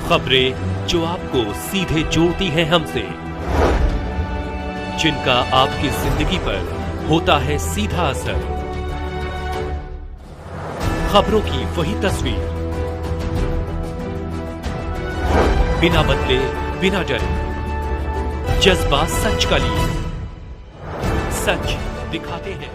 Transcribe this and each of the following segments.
खबरें जो आपको सीधे जोड़ती हैं हमसे, जिनका आपकी जिंदगी पर होता है सीधा असर। खबरों की वही तस्वीर, बिना बदले बिना डरे, जज्बा सच का लिए, सच दिखाते हैं।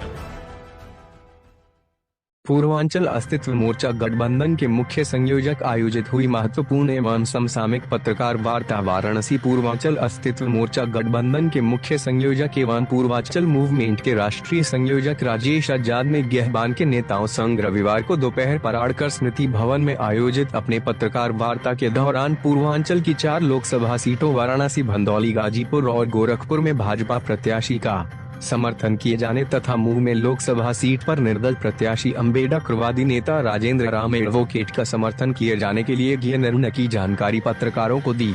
पूर्वांचल अस्तित्व मोर्चा गठबंधन के मुख्य संयोजक आयोजित हुई महत्वपूर्ण एवं समसामयिक पत्रकार वार्ता वाराणसी। पूर्वांचल अस्तित्व मोर्चा गठबंधन के मुख्य संयोजक एवं पूर्वांचल मूवमेंट के राष्ट्रीय संयोजक राजेश आजाद ने गेहबान के नेताओं संग रविवार को दोपहर पराड़कर स्मृति भवन में आयोजित अपने पत्रकार वार्ता के दौरान पूर्वांचल की 4 लोकसभा सीटों वाराणसी, भंदौली, गाजीपुर और गोरखपुर में भाजपा प्रत्याशी का समर्थन किए जाने तथा मुंह में लोकसभा सीट पर निर्दल प्रत्याशी अम्बेडकरवादी नेता राजेंद्र राम एडवोकेट का समर्थन किए जाने के लिए किए निर्णय की जानकारी पत्रकारों को दी।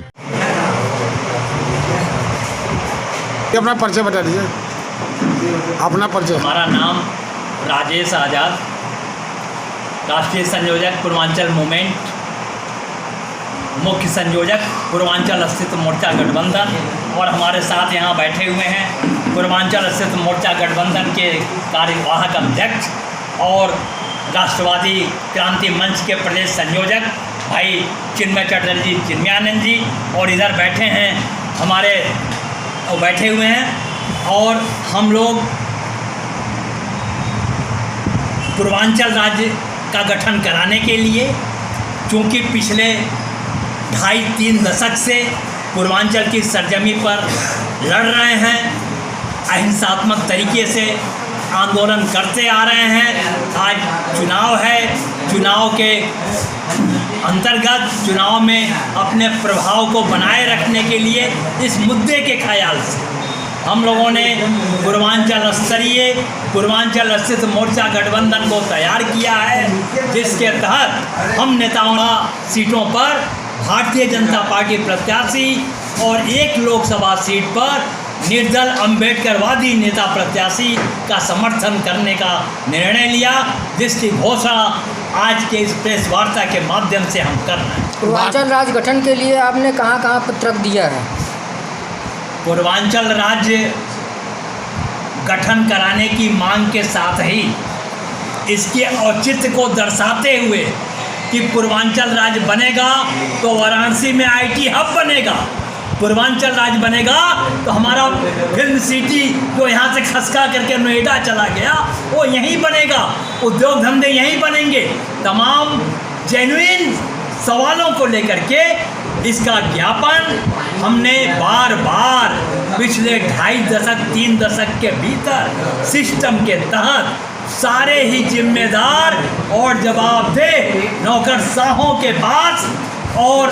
अपना परिचय बता दीजिए। अपना परिचय। हमारा नाम राजेश आजाद, राष्ट्रीय संयोजक पूर्वांचल मूवमेंट, मुख्य संयोजक पूर्वांचल अस्तित्व मोर्चा गठबंधन, और हमारे साथ यहाँ बैठे हुए हैं पूर्वांचल अस्तित्व मोर्चा गठबंधन के कार्यवाहक अध्यक्ष और राष्ट्रवादी क्रांति मंच के प्रदेश संयोजक भाई चिन्मय चटर्जी जी, चिन्मयानंद जी, और इधर बैठे हैं हमारे बैठे हुए हैं। और हम लोग पूर्वांचल राज्य का गठन कराने के लिए, चूँकि पिछले 2.5-3 दशक से पूर्वांचल की सरजमी पर लड़ रहे हैं, अहिंसात्मक तरीके से आंदोलन करते आ रहे हैं। आज चुनाव है, चुनाव के अंतर्गत चुनाव में अपने प्रभाव को बनाए रखने के लिए इस मुद्दे के ख्याल से हम लोगों ने पूर्वांचल स्तरीय पूर्वांचल अस्तित्व मोर्चा गठबंधन को तैयार किया है, जिसके तहत हम नेताओं सीटों पर भारतीय जनता पार्टी प्रत्याशी और 1 लोकसभा सीट पर निर्दल अम्बेडकरवादी नेता प्रत्याशी का समर्थन करने का निर्णय लिया, जिसकी घोषणा आज के इस प्रेस वार्ता के माध्यम से हम कर रहे हैं। पूर्वांचल राज्य गठन के लिए आपने कहाँ पत्रक दिया है? पूर्वांचल राज्य गठन कराने की मांग के साथ ही इसके औचित्य को दर्शाते हुए कि पूर्वांचल राज्य बनेगा तो वाराणसी में IT हब बनेगा, पूर्वांचल राज्य बनेगा तो हमारा फिल्म सिटी जो यहाँ से खसका करके नोएडा चला गया वो यहीं बनेगा, उद्योग धंधे यहीं बनेंगे। तमाम जेन्युइन सवालों को लेकर के इसका ज्ञापन हमने बार बार पिछले 2.5 दशक 3 दशक के भीतर सिस्टम के तहत सारे ही जिम्मेदार और जवाबदेह नौकरशाहों के पास और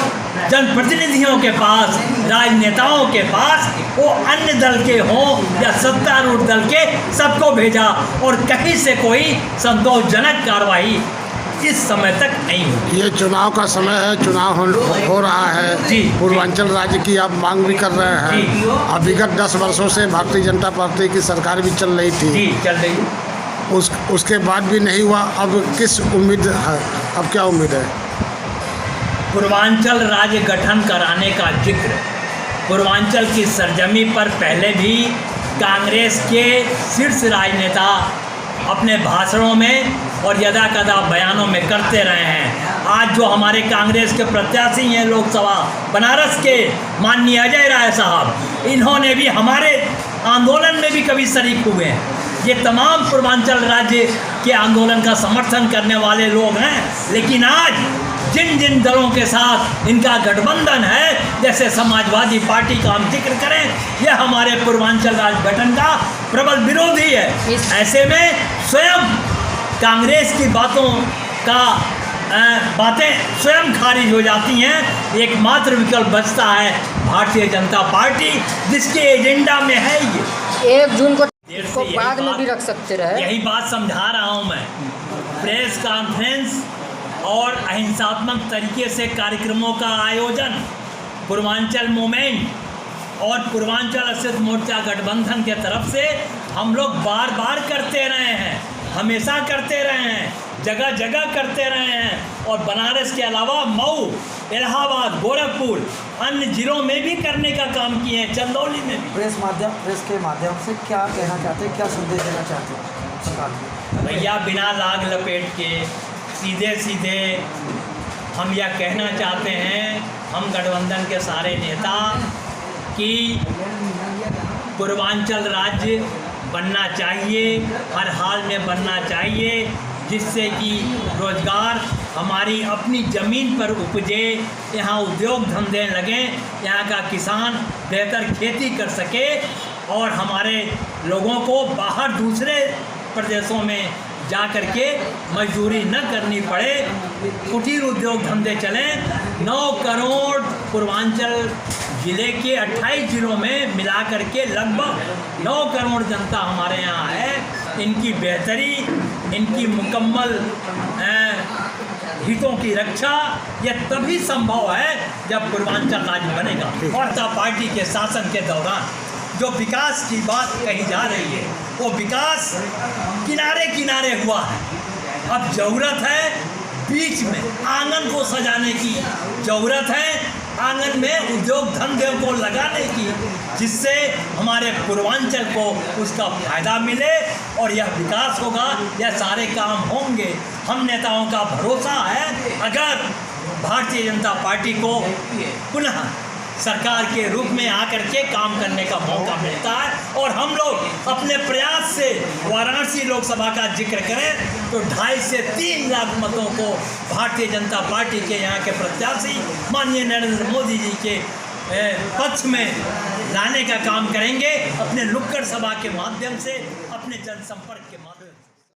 जनप्रतिनिधियों के पास, राजनेताओं के पास, वो अन्य दल के हों या सत्तारूढ़ दल के, सबको भेजा और कहीं से कोई संतोषजनक कार्रवाई इस समय तक नहीं हुई। ये चुनाव का समय है, चुनाव हो रहा है जी। पूर्वांचल राज्य की आप मांग भी कर रहे हैं। अब विगत 10 वर्षों से भारतीय जनता पार्टी की सरकार भी चल रही थी जी, चल रही। उसके बाद भी नहीं हुआ। अब किस उम्मीद है, अब क्या उम्मीद है? पूर्वांचल राज्य गठन कराने का जिक्र पूर्वांचल की सरजमी पर पहले भी कांग्रेस के शीर्ष राजनेता अपने भाषणों में और यदा कदा बयानों में करते रहे हैं। आज जो हमारे कांग्रेस के प्रत्याशी हैं लोकसभा बनारस के माननीय अजय राय साहब, इन्होंने भी हमारे आंदोलन में भी कभी शरीक हुए हैं। ये तमाम पूर्वांचल राज्य के आंदोलन का समर्थन करने वाले लोग हैं, लेकिन आज जिन जिन दलों के साथ इनका गठबंधन है, जैसे समाजवादी पार्टी का हम जिक्र करें, यह हमारे पूर्वांचल राज्य गठन का प्रबल विरोधी है। ऐसे में स्वयं कांग्रेस की बातें स्वयं खारिज हो जाती हैं। एकमात्र विकल्प बचता है भारतीय जनता पार्टी, जिसके एजेंडा में है ये 1 जून को बाद में भी रख सकते रहे। यही बात समझा रहा हूँ मैं। प्रेस कॉन्फ्रेंस और अहिंसात्मक तरीके से कार्यक्रमों का आयोजन पूर्वांचल मूवमेंट और पूर्वांचल अस्तित्व मोर्चा गठबंधन के तरफ से हम लोग बार बार करते रहे हैं, हमेशा करते रहे हैं। जगह जगह करते रहे हैं और बनारस के अलावा मऊ, इलाहाबाद, गोरखपुर, अन्य जिलों में भी करने का काम किए हैं, चंदौली में भी। प्रेस के माध्यम से क्या कहना चाहते हैं, क्या संदेश देना चाहते हैं सरकार को? भैया बिना लाग लपेट के सीधे सीधे हम यह कहना चाहते हैं, हम गठबंधन के सारे नेता, कि पूर्वांचल राज्य बनना चाहिए, हर हाल में बनना चाहिए, जिससे कि रोजगार हमारी अपनी ज़मीन पर उपजे, यहाँ उद्योग धंधे लगें, यहाँ का किसान बेहतर खेती कर सके और हमारे लोगों को बाहर दूसरे प्रदेशों में जा कर के मजदूरी न करनी पड़े, कुटीर उद्योग धंधे चलें। 9 करोड़ पूर्वांचल ज़िले के 28 जिलों में मिला कर के लगभग 9 करोड़ जनता हमारे यहाँ है। इनकी बेहतरी, इनकी मुकम्मल हितों की रक्षा यह तभी संभव है जब पूर्वांचल राज्य बनेगा। और पार्टी के शासन के दौरान जो विकास की बात कही जा रही है, वो विकास किनारे किनारे हुआ है। अब ज़रूरत है बीच में आंगन को सजाने की, ज़रूरत है आंगन में उद्योग धंधे को लगाने की, जिससे हमारे पूर्वांचल को उसका फायदा मिले और यह विकास होगा, यह सारे काम होंगे। हम नेताओं का भरोसा है, अगर भारतीय जनता पार्टी को पुनः सरकार के रूप में आकर के काम करने का मौका मिलता है और हम लोग अपने प्रयास से वाराणसी लोकसभा का जिक्र करें तो 2.5 से 3 लाख मतों को भारतीय जनता पार्टी के यहाँ के प्रत्याशी माननीय नरेंद्र मोदी जी के पक्ष में लाने का काम करेंगे, अपने नुक्कड़ सभा के माध्यम से, अपने जनसंपर्क के माध्यम से।